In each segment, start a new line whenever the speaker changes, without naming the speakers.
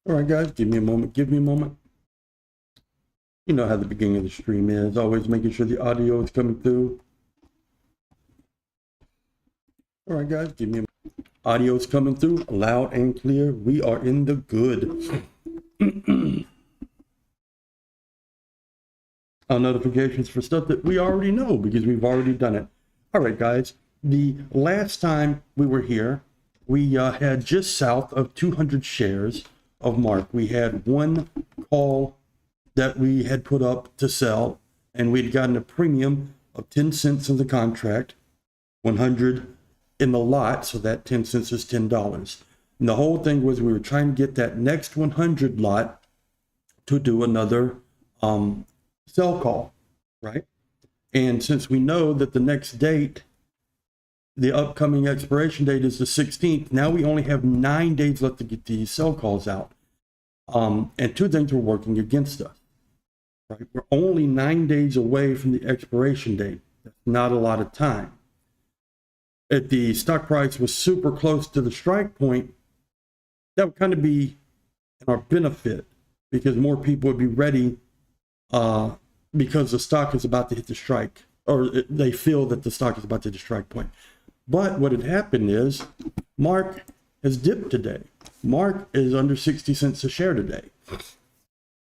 All right, guys, give me a moment. Give me a moment. You know how the beginning of the stream is, always making sure the audio is coming through. All right, guys, give me a moment. Audio is coming through loud and clear. We are in the good. Our notifications for stuff that we already know because we've already done it. All right, guys, the last time we were here, we had just south of 200 shares of Mark. We had one call that we had put up to sell, and we'd gotten a premium of 10 cents in the contract, 100 in the lot, so that 10 cents is $10. And the whole thing was we were trying to get that next 100 lot to do another sell call, right? And since we know that the next date, the upcoming expiration date is the 16th, now we only have 9 days left to get these sell calls out. And two things were working against us, right? We're only 9 days away from the expiration date. That's not a lot of time. If the stock price was super close to the strike point, that would kind of be in our benefit because more people would be ready because the stock is about to hit the strike, or they feel that the stock is about to hit the strike point. But what had happened is Mark has dipped today. Mark is under 60 cents a share today,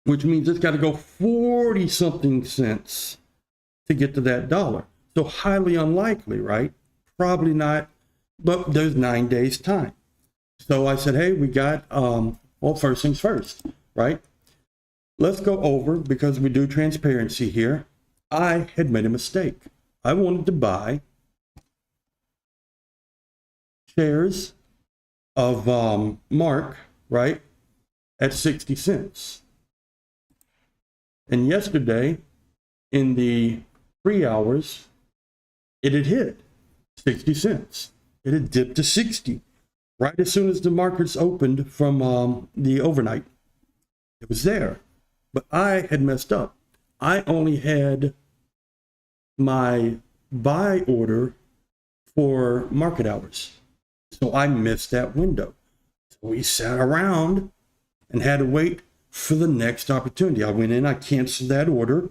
which means it's got to go 40 something cents to get to that dollar. So highly unlikely, right? Probably not, but there's 9 days time. So I said, hey, we got, well, first things first, right? Let's go over, because we do transparency here. I had made a mistake. I wanted to buy shares of Mark, right, at 60 cents. And yesterday, in the 3 hours, it had hit 60 cents. It had dipped to 60 right as soon as the markets opened from the overnight. It was there. But I had messed up. I only had my buy order for market hours. So I missed that window. So we sat around and had to wait for the next opportunity. I went in, I canceled that order,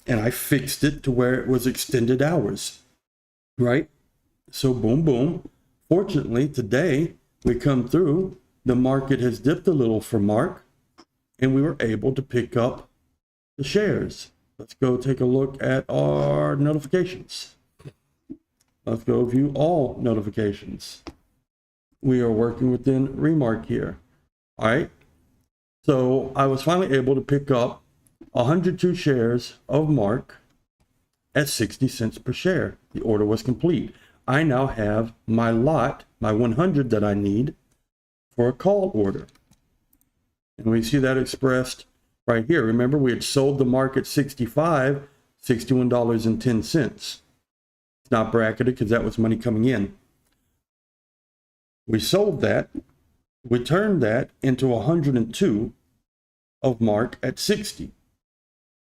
and I fixed it to where it was extended hours, right? So boom, boom. Fortunately, today we come through, the market has dipped a little for Mark, and we were able to pick up the shares. Let's go take a look at our notifications. Let's go view all notifications. We are working within Remark here. All right. So I was finally able to pick up 102 shares of Mark at 60 cents per share. The order was complete. I now have my lot, my 100 that I need for a call order. And we see that expressed right here. Remember, we had sold the Mark at 65, $61.10. It's not bracketed because that was money coming in. We sold that. We turned that into 102 of Mark at 60.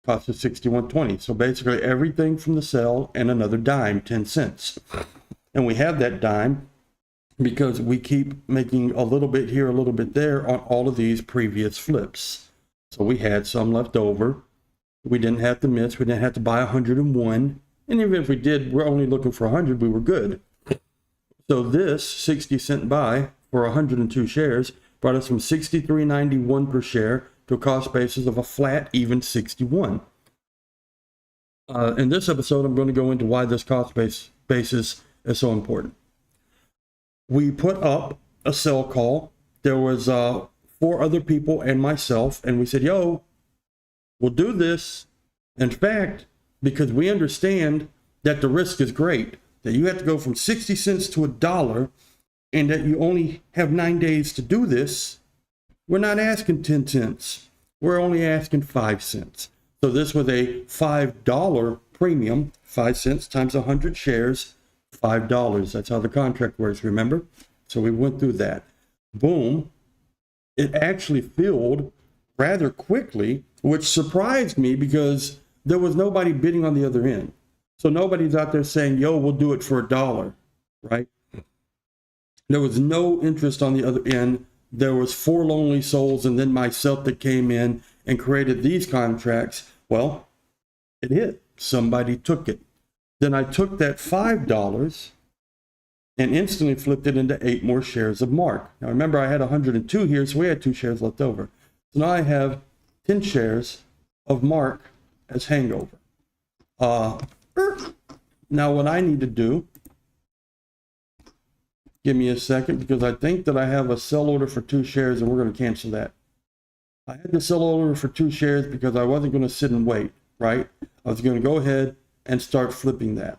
Cost us $61.20. So basically everything from the sale and another dime, 10 cents. And we have that dime because we keep making a little bit here, a little bit there on all of these previous flips. So we had some left over. We didn't have to miss. We didn't have to buy 101. And even if we did, we're only looking for 100. We were good. So this 60 cent buy for 102 shares brought us from $63.91 per share to a cost basis of a flat even 61. In this episode, I'm going to go into why this cost basis is so important. We put up a sell call. There was 4 other people and myself, and we said, yo, we'll do this. In fact, because we understand that the risk is great, that you have to go from 60 cents to $1, and that you only have 9 days to do this, we're not asking 10 cents. We're only asking 5 cents. So this was a $5 premium, 5 cents times 100 shares, $5. That's how the contract works, remember? So we went through that. Boom. It actually filled rather quickly, which surprised me because there was nobody bidding on the other end. So nobody's out there saying, yo, we'll do it for $1, right? There was no interest on the other end there was 4 lonely souls and then myself that came in and created these contracts. Well, it hit. Somebody took it. Then I took that $5 and instantly flipped it into 8 more shares of Mark. Now remember, I had 102 here, so we had 2 shares left over. So now I have 10 shares of Mark as hangover. Now what I need to do, give me a second, because I think that I have a sell order for 2 shares and we're going to cancel that. I had the sell order for 2 shares because I wasn't going to sit and wait, right? I was going to go ahead and start flipping that.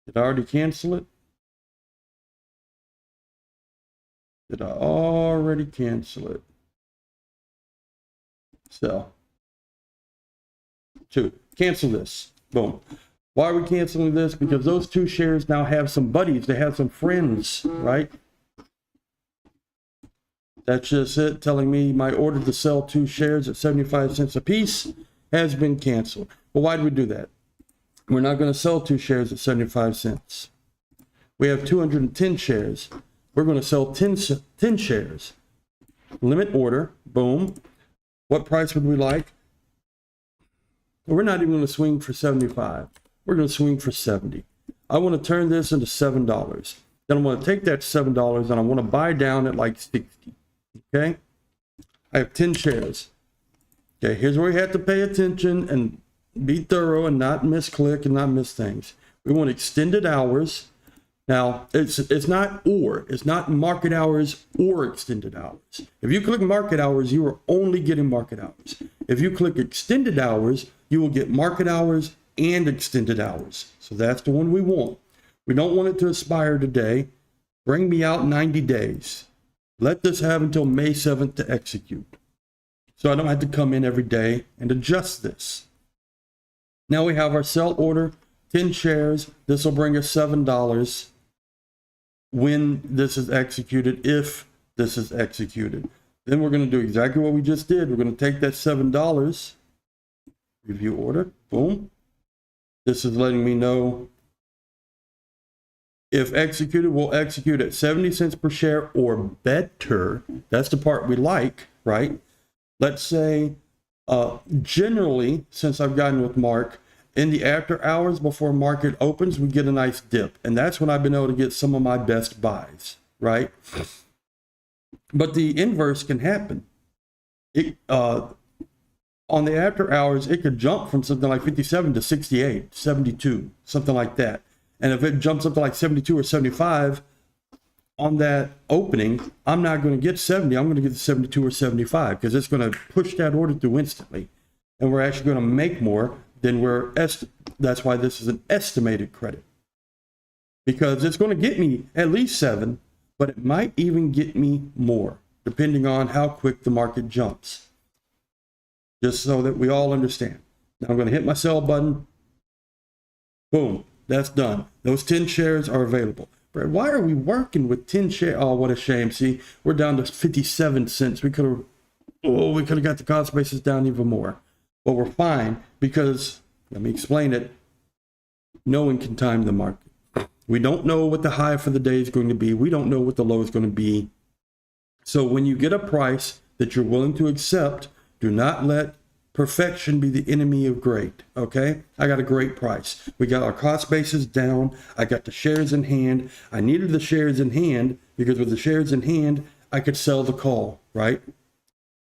Did I already cancel it? Did I already cancel it? Sell. 2. Cancel this. Boom. Why are we canceling this? Because those 2 shares now have some buddies. They have some friends, right? That's just it, telling me my order to sell 2 shares at 75 cents a piece has been canceled. Well, why did we do that? We're not going to sell 2 shares at 75 cents. We have 210 shares. We're going to sell 10 shares. Limit order. Boom. What price would we like? We're not even going to swing for 75. We're going to swing for 70. I want to turn this into $7. Then I'm going to take that $7 and I want to buy down at like 60. Okay? I have 10 shares. Okay, here's where you have to pay attention and be thorough and not misclick and not miss things. We want extended hours. Now, it's not or. It's not market hours or extended hours. If you click market hours, you are only getting market hours. If you click extended hours, you will get market hours and extended hours. So that's the one we want. We don't want it to expire today. Bring me out 90 days. Let this have until May 7th to execute. So I don't have to come in every day and adjust this. Now we have our sell order, 10 shares. This will bring us $7 when this is executed, if this is executed. Then we're going to do exactly what we just did. We're going to take that $7, review order, boom. This is letting me know if executed, we'll execute at 70 cents per share or better. That's the part we like, right? Let's say, generally, since I've gotten with Mark, in the after hours before market opens, we get a nice dip. And that's when I've been able to get some of my best buys, right? But the inverse can happen. On the after hours, it could jump from something like 57 to 68, 72, something like that. And if it jumps up to like 72 or 75 on that opening, I'm not going to get 70. I'm going to get 72 or 75 because it's going to push that order through instantly. And we're actually going to make more than that's why this is an estimated credit. Because it's going to get me at least 7, but it might even get me more, depending on how quick the market jumps. Just so that we all understand. Now I'm going to hit my sell button. Boom. That's done. Those 10 shares are available. Brad, why are we working with 10 shares? Oh, what a shame. See, we're down to 57 cents. We could have got the cost basis down even more. But we're fine because, let me explain it, no one can time the market. We don't know what the high for the day is going to be. We don't know what the low is going to be. So when you get a price that you're willing to accept, do not let perfection be the enemy of great, okay? I got a great price. We got our cost basis down. I got the shares in hand. I needed the shares in hand because with the shares in hand, I could sell the call, right?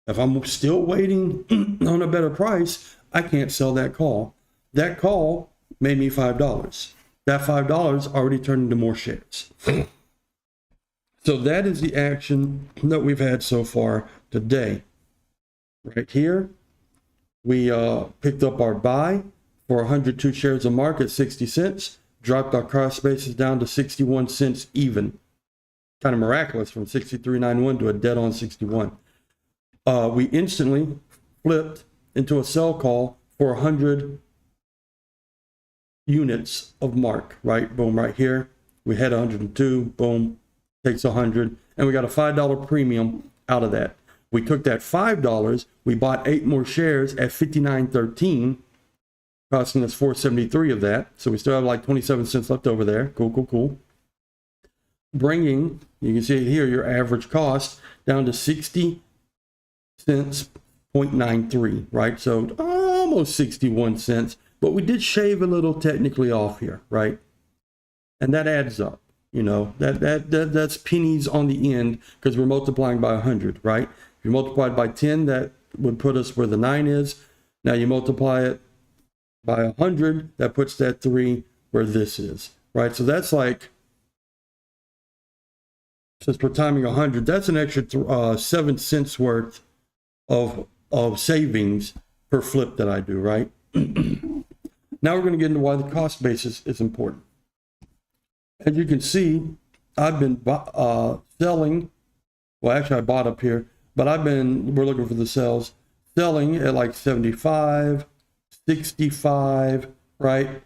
If I'm still waiting on a better price, I can't sell that call. That call made me $5. That $5 already turned into more shares. So that is the action that we've had so far today. Right here, we picked up our buy for 102 shares of Mark at 60 cents, dropped our cost basis down to 61 cents even. Kind of miraculous from 63.91 to a dead on 61. We instantly flipped into a sell call for 100 units of Mark, right? Boom, right here. We had 102, boom, takes 100, and we got a $5 premium out of that. We took that $5, we bought 8 more shares at $59.13, costing us $4.73 of that. So we still have like 27 cents left over there. Cool, cool, cool. bringing, you can see here, your average cost down to 60 cents 0.93, right? So almost 61 cents, but we did shave a little technically off here, right? And that adds up, you know, that's pennies on the end because we're multiplying by 100, right? If you multiply it by 10, that would put us where the 9 is. Now you multiply it by 100, that puts that 3 where this is, right? So that's like, since we're timing 100, that's an extra 7 cents worth of savings per flip that I do, right? Now we're going to get into why the cost basis is important. As you can see, I've been selling, well, actually I bought up here, but we're looking for the sales, selling at like 75, 65, right?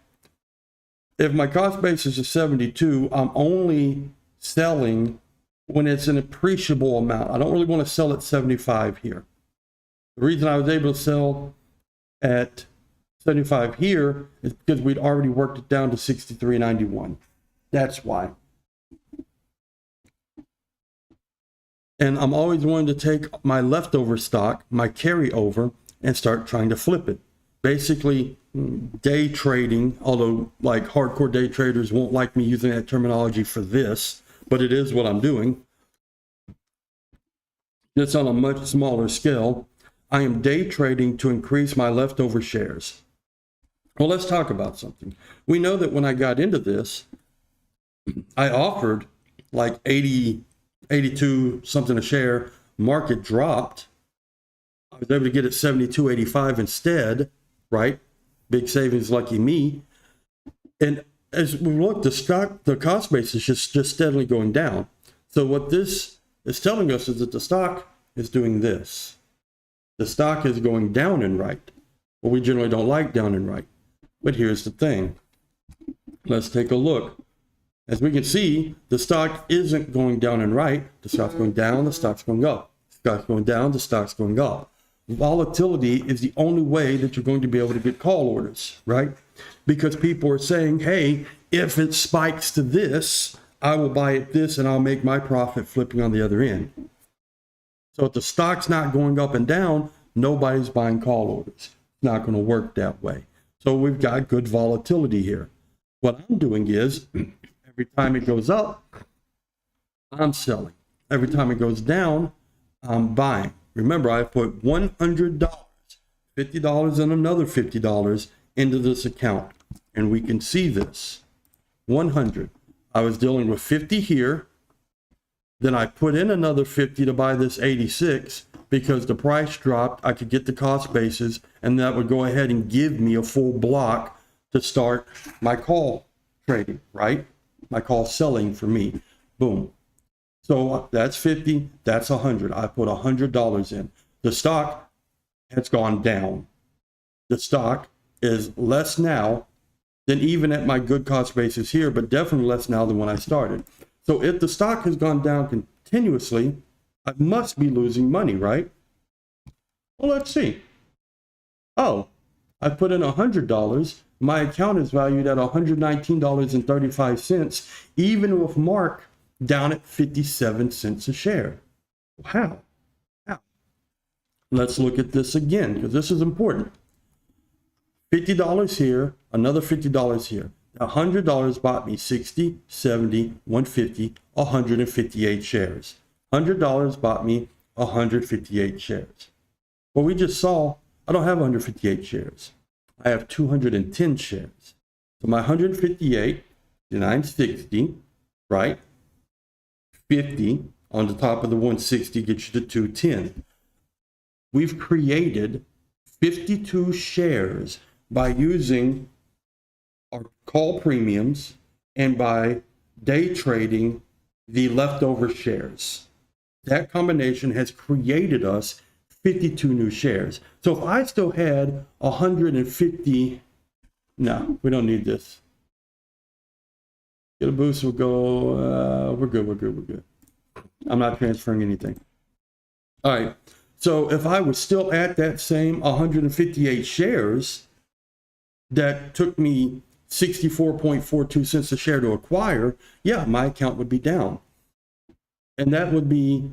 If my cost basis is 72, I'm only selling when it's an appreciable amount. I don't really want to sell at 75 here. The reason I was able to sell at 75 here is because we'd already worked it down to 63.91. That's why. And I'm always wanting to take my leftover stock, my carryover, and start trying to flip it. Basically, day trading, although like hardcore day traders won't like me using that terminology for this, but it is what I'm doing. It's on a much smaller scale. I am day trading to increase my leftover shares. Well, let's talk about something. We know that when I got into this, I offered like 80, 82 something a share. Market dropped. I was able to get it 72.85 instead, right? Big savings, lucky me. And as we look, the cost base is just steadily going down. So what this is telling us is that the stock is doing this. The stock is going down and right. Well, we generally don't like down and right. But here's the thing. Let's take a look. As we can see, the stock isn't going down and right. The stock's going down, the stock's going up. The stock's going down, the stock's going up. Volatility is the only way that you're going to be able to get call orders, right? Because people are saying, hey, if it spikes to this, I will buy it this and I'll make my profit flipping on the other end. So if the stock's not going up and down, nobody's buying call orders. It's not going to work that way. So we've got good volatility here. What I'm doing is, every time it goes up, I'm selling. Every time it goes down, I'm buying. Remember, I put $100, $50 and another $50 into this account. And we can see this. 100. I was dealing with 50 here. Then I put in another 50 to buy this 86 because the price dropped. I could get the cost basis, and that would go ahead and give me a full block to start my call trading, right? My call selling for me. Boom. So that's 50, that's 100. I put $100 in. The stock has gone down. The stock is less now than even at my good cost basis here, but definitely less now than when I started. So if the stock has gone down continuously, I must be losing money, right? Well, let's see. Oh, I put in $100. My account is valued at $119.35, even with Mark down at 57 cents a share. How? Let's look at this again, because this is important. $50 here, another $50 here. $100 bought me 60, 70, 150, 158 shares. $100 bought me 158 shares. Well, we just saw I don't have 158 shares. I have 210 shares. So my 158, 960, right? 50 on the top of the 160 gets you to 210. We've created 52 shares by using our call premiums and by day trading the leftover shares. That combination has created us 52 new shares. So if I still had 150, no, we don't need this. Get a boost, we'll go, we're good. I'm not transferring anything. All right, so if I was still at that same 158 shares, that took me 64.42 cents a share to acquire, yeah, my account would be down. And that would be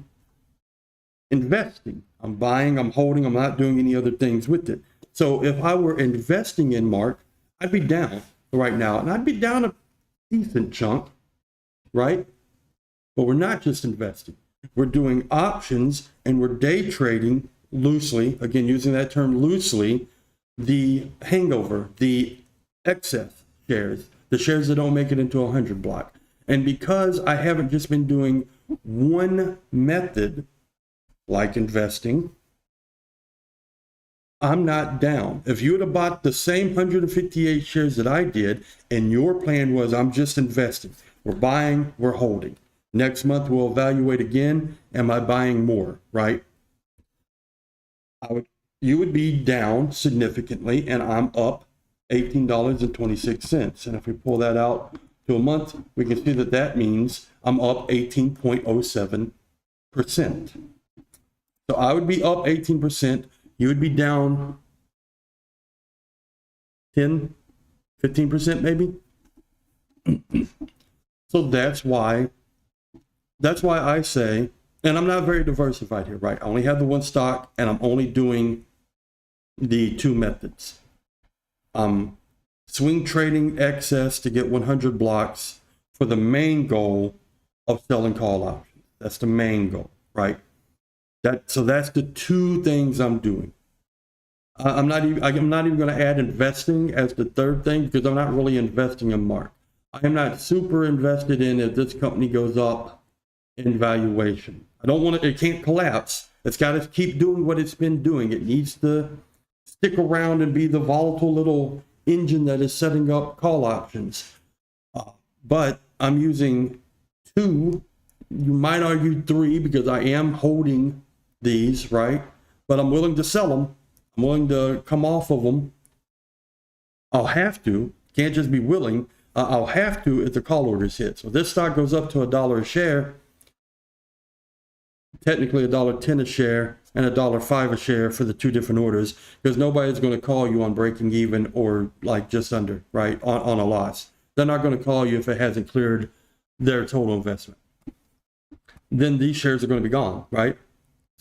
investing. I'm buying, I'm holding, I'm not doing any other things with it. So if I were investing in Mark, I'd be down right now, and I'd be down a decent chunk, right? But we're not just investing. We're doing options and we're day trading loosely, again, using that term loosely, the hangover, the excess shares, the shares that don't make it into a 100 block. And because I haven't just been doing one method, like investing, I'm not down. If you would have bought the same 158 shares that I did, and your plan was, I'm just investing, we're buying, we're holding. Next month, we'll evaluate again. Am I buying more, right? You would be down significantly, and I'm up $18.26. And if we pull that out to a month, we can see that that means I'm up 18.07%. So I would be up 18%. You would be down 10, 15% maybe. So that's why I say, and I'm not very diversified here, right? I only have the one stock, and I'm only doing the two methods. Swing trading excess to get 100 blocks for the main goal of selling call options. That's the main goal, right? So that's the two things I'm doing. I'm not even going to add investing as the third thing, because I'm not really investing in Mark. I am not super invested in if this company goes up in valuation. I don't want it can't collapse. It's got to keep doing what it's been doing. It needs to stick around and be the volatile little engine that is setting up call options. But I'm using two, you might argue three, because I am holding these, right? But I'm willing to sell them. I'm willing to come off of them. I'll have to, can't just be willing. I'll have to if the call orders hit. So this stock goes up to $1 a share, technically $1.10 a share and $1.05 a share for the two different orders, because nobody's going to call you on breaking even or like just under, right, on a loss. They're not going to call you if it hasn't cleared their total investment. Then these shares are going to be gone, right?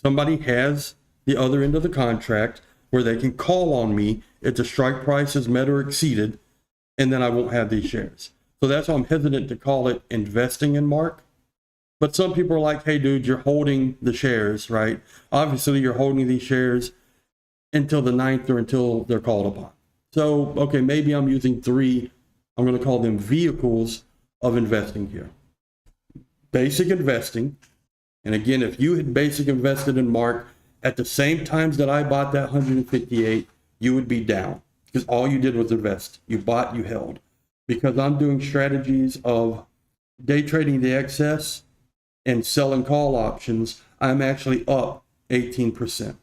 Somebody has the other end of the contract where they can call on me if the strike price is met or exceeded, and then I won't have these shares. So that's why I'm hesitant to call it investing in Mark. But some people are like, hey, dude, you're holding the shares, right? Obviously, you're holding these shares until the 9th or until they're called upon. So, okay, maybe I'm using three, I'm going to call them vehicles of investing here. Basic investing. And again, if you had basic invested in Mark at the same times that I bought that 158, you would be down, because all you did was invest. You bought, you held. Because I'm doing strategies of day trading the excess and selling call options, I'm actually up 18%.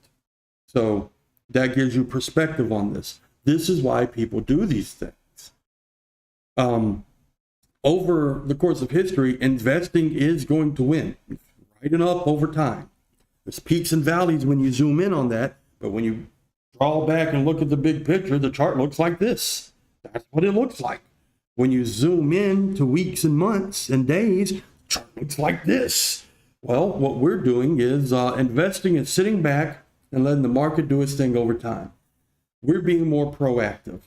So that gives you perspective on this. This is why people do these things. Over the course of history, investing is going to win, right and up over time. There's peaks and valleys when you zoom in on that, but when you draw back and look at the big picture, the chart looks like this. That's what it looks like. When you zoom in to weeks and months and days, the chart looks like this. Well, what we're doing is investing and sitting back and letting the market do its thing over time. We're being more proactive.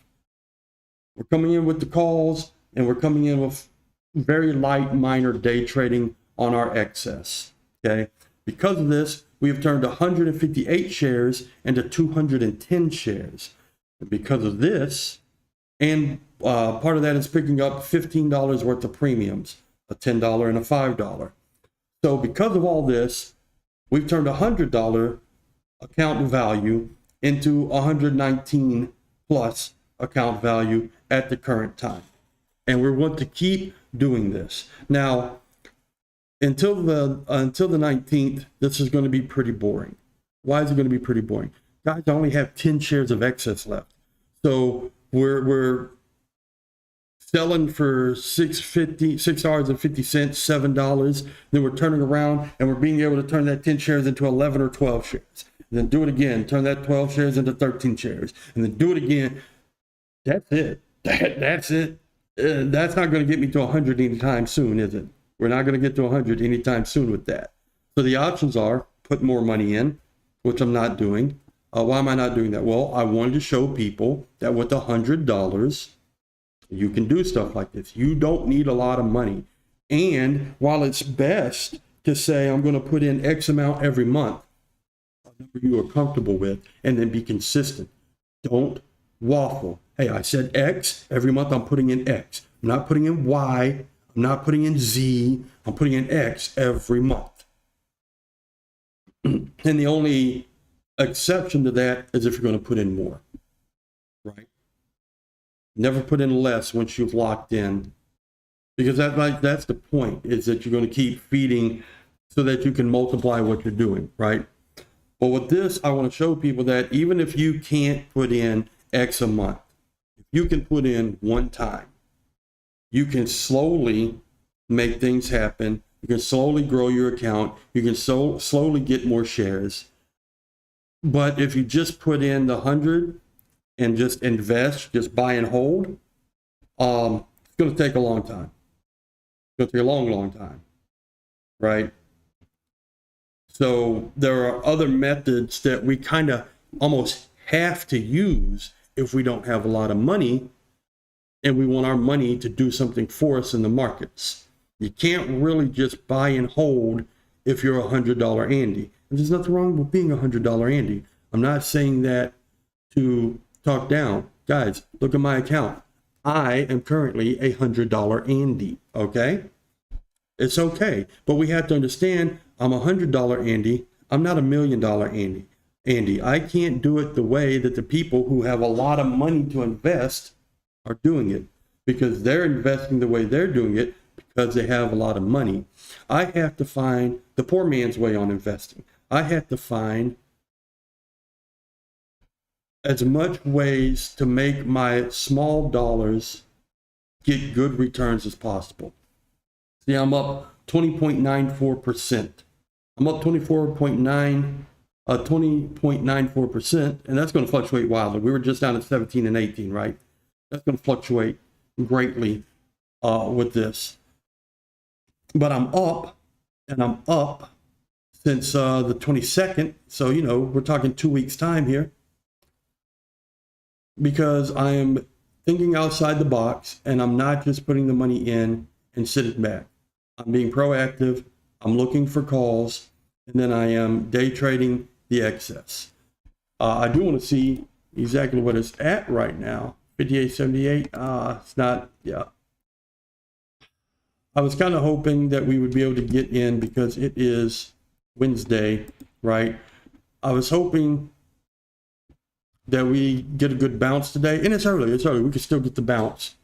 We're coming in with the calls, and we're coming in with very light, minor day trading on our excess, okay? Because of this, we have turned 158 shares into 210 shares. And because of this, and part of that is picking up $15 worth of premiums, a $10 and a $5. So because of all this, we've turned $100 account value into 119 plus account value at the current time. And we want to keep doing this. Now, until the 19th, this is going to be pretty boring. Why is it going to be pretty boring? Guys, I only have 10 shares of excess left. So we're selling for $6.50, $7. Then we're turning around and we're being able to turn that 10 shares into 11 or 12 shares. And then do it again, turn that 12 shares into 13 shares, and then do it again. That's it. That's it. That's not going to get me to 100 anytime soon, is it? We're not going to get to 100 anytime soon with that. So the options are put more money in, which I'm not doing. Why am I not doing that? Well, I wanted to show people that with $100, you can do stuff like this. You don't need a lot of money. And while it's best to say, I'm going to put in X amount every month, a number you are comfortable with, and then be consistent. Don't waffle. Hey, I said X, every month I'm putting in X. I'm not putting in Y, I'm not putting in Z, I'm putting in X every month. And the only exception to that is if you're going to put in more, right? Never put in less once you've locked in, because that's the point, is that you're going to keep feeding so that you can multiply what you're doing, right? But with this, I want to show people that even if you can't put in X a month, if you can put in one time, you can slowly make things happen. You can slowly grow your account. You can slowly get more shares. But if you just put in the 100 and just invest, just buy and hold, it's going to take a long time. It's going to take a long, long time, right? So there are other methods that we kind of almost have to use if we don't have a lot of money and we want our money to do something for us in the markets. You can't really just buy and hold if you're $100 Andy. And there's nothing wrong with being $100 Andy. I'm not saying that to talk down. Guys, look at my account. I am currently a $100 Andy, okay? It's okay, but we have to understand I'm a $100 Andy. I'm not $1 million Andy. I can't do it the way that the people who have a lot of money to invest are doing it, because they're investing the way they're doing it because they have a lot of money. I have to find the poor man's way on investing. I have to find as much ways to make my small dollars get good returns as possible. See, I'm up 20.94%. I'm up 20.94%, and that's going to fluctuate wildly. We were just down at 17 and 18, right? That's going to fluctuate greatly with this. But I'm up, and I'm up since the 22nd. So, you know, we're talking 2 weeks' time here, because I am thinking outside the box, and I'm not just putting the money in and sitting back. I'm being proactive. I'm looking for calls, and then I am day trading the excess. I do want to see exactly what it's at right now. 58.78. It's not, yeah. I was kind of hoping that we would be able to get in because it is Wednesday, right? I was hoping that we get a good bounce today, and it's early. We could still get the bounce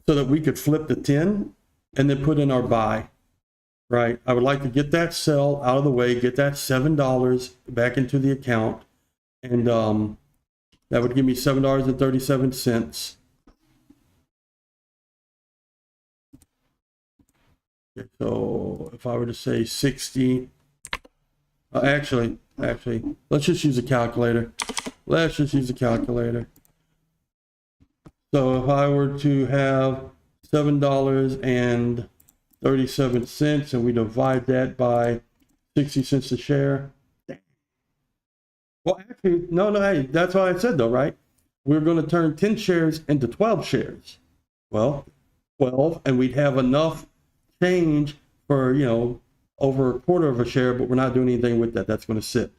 so that we could flip the 10 and then put in our buy, right? I would like to get that sell out of the way, get that $7 back into the account, and that would give me $7.37. Okay, so if I were to say 60, actually, let's just use a calculator. So if I were to have $7.37 and we divide that by 60 cents a share. Well, actually, no, hey, that's what I said though, right? We're going to turn 10 shares into 12 shares. Well, 12, and we'd have enough change for, you know, over a quarter of a share, but we're not doing anything with that. That's going to sit.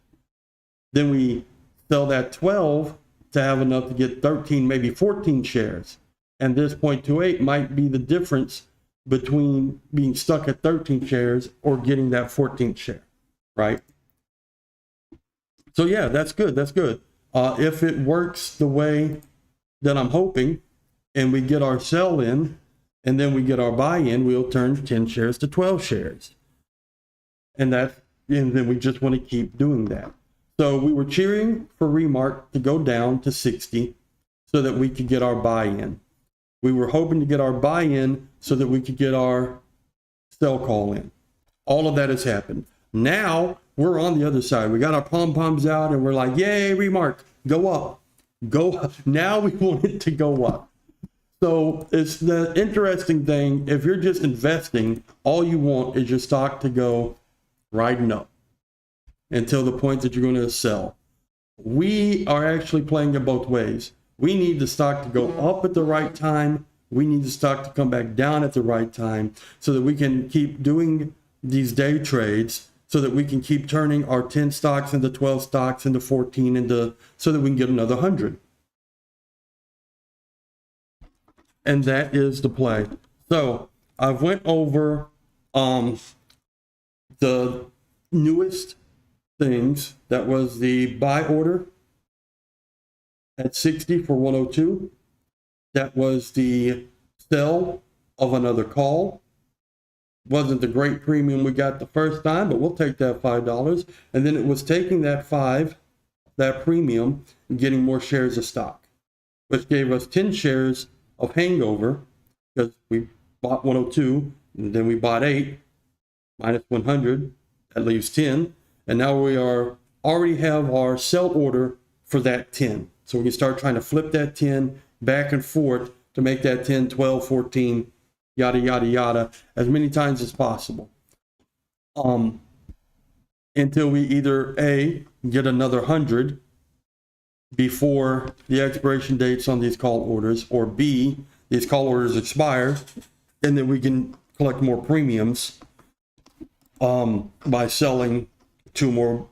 Then we sell that 12 to have enough to get 13, maybe 14 shares. And this 0.28 might be the difference between being stuck at 13 shares or getting that 14th share, right? So yeah, that's good. If it works the way that I'm hoping, and we get our sell in, and then we get our buy in, we'll turn 10 shares to 12 shares. And then we just want to keep doing that. So we were cheering for Remark to go down to 60 so that we could get our buy in. We were hoping to get our buy in so that we could get our sell call in. All of that has happened. Now we're on the other side. We got our pom-poms out and we're like, yay, Remark, go up. Go up. Now we want it to go up. So it's the interesting thing. If you're just investing, all you want is your stock to go riding up until the point that you're going to sell. We are actually playing it both ways. We need the stock to go up at the right time. We need the stock to come back down at the right time so that we can keep doing these day trades, so that we can keep turning our 10 stocks into 12 stocks into 14 into, so that we can get another 100. And that is the play. So I've went over the newest things. That was the buy order at 60 for 102. That was the sell of another call. Wasn't the great premium we got the first time, but we'll take that $5. And then it was taking that premium, and getting more shares of stock, which gave us 10 shares of hangover, because we bought 102 and then we bought 8 minus 100, that leaves 10. And now we already have our sell order for that 10. So we can start trying to flip that 10 back and forth to make that 10, 12, 14, yada, yada, yada, as many times as possible. Until we either A, get another 100 before the expiration dates on these call orders, or B, these call orders expire, and then we can collect more premiums by selling two more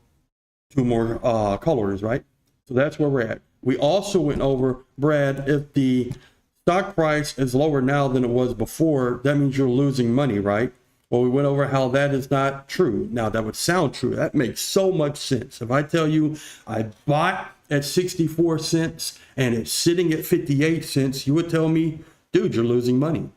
call orders, right? So that's where we're at. We also went over, Brad, if the stock price is lower now than it was before, that means you're losing money, right? Well, we went over how that is not true. Now, that would sound true. That makes so much sense. If I tell you I bought at 64 cents and it's sitting at 58 cents, you would tell me, dude, you're losing money.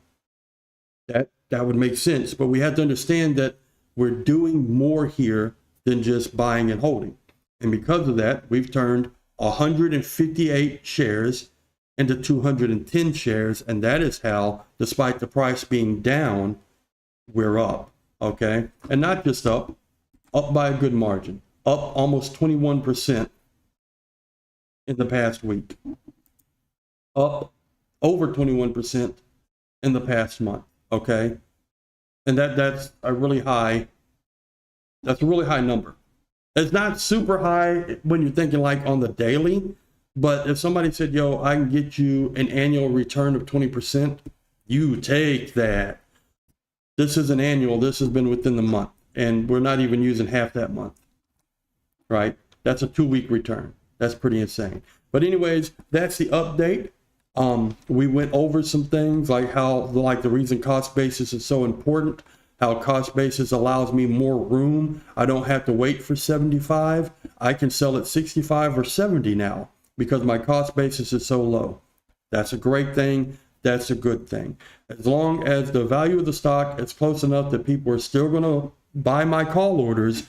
That would make sense. But we have to understand that we're doing more here than just buying and holding. And because of that, we've turned 158 shares into 210 shares. And that is how, despite the price being down, we're up, okay? And not just up by a good margin, up almost 21% in the past week, up over 21% in the past month, okay? And that's a really high number. It's not super high when you're thinking like on the daily, but if somebody said, yo, I can get you an annual return of 20%, you take that. This is an annual, this has been within the month, and we're not even using half that month, right? That's a 2-week return. That's pretty insane. But anyways, that's the update. We went over some things like how, the reason cost basis is so important, how cost basis allows me more room. I don't have to wait for 75. I can sell at 65 or 70 now because my cost basis is so low. That's a great thing. That's a good thing. As long as the value of the stock is close enough that people are still going to buy my call orders,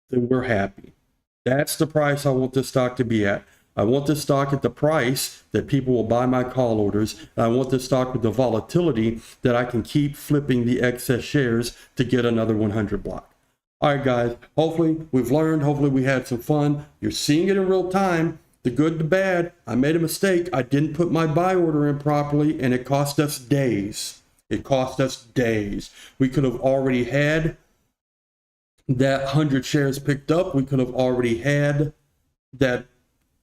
then we're happy. That's the price I want this stock to be at. I want this stock at the price that people will buy my call orders. And I want this stock with the volatility that I can keep flipping the excess shares to get another 100 block. All right, guys, hopefully we've learned. Hopefully we had some fun. You're seeing it in real time. The good, the bad. I made a mistake. I didn't put my buy order in properly, and it cost us days. It cost us days. We could have already had that 100 shares picked up. We could have already had that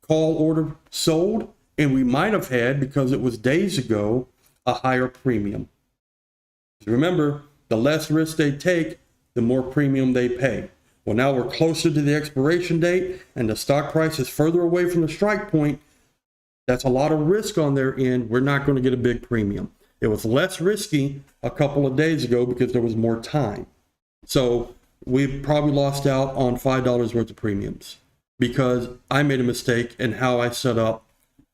call order sold, and we might have had, because it was days ago, a higher premium. Remember, the less risk they take, the more premium they pay. Well, now we're closer to the expiration date and the stock price is further away from the strike point. That's a lot of risk on their end. We're not going to get a big premium. It was less risky a couple of days ago because there was more time. So we probably lost out on $5 worth of premiums because I made a mistake in how I set up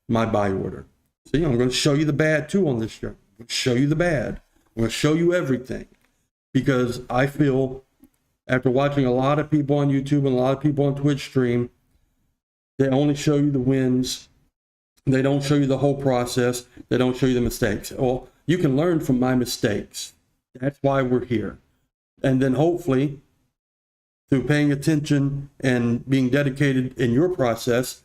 my buy order. See, I'm going to show you the bad too on this show. I'm going to show you the bad. I'm going to show you everything because I feel, after watching a lot of people on YouTube and a lot of people on Twitch stream, they only show you the wins. They don't show you the whole process. They don't show you the mistakes. Well, you can learn from my mistakes. That's why we're here. And then hopefully, through paying attention and being dedicated in your process,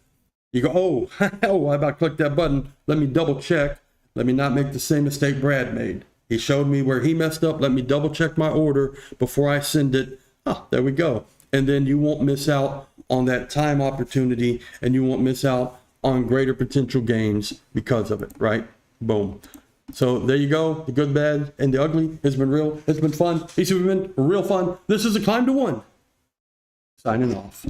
you go, oh, I about clicked that button. Let me double check. Let me not make the same mistake Brad made. He showed me where he messed up. Let me double check my order before I send it. Oh, there we go. And then you won't miss out on that time opportunity, and you won't miss out on greater potential gains because of it, right? Boom. So there you go. The good, bad, and the ugly. It's been real. It's been fun. It's been real fun. This is a climb to one. Signing off.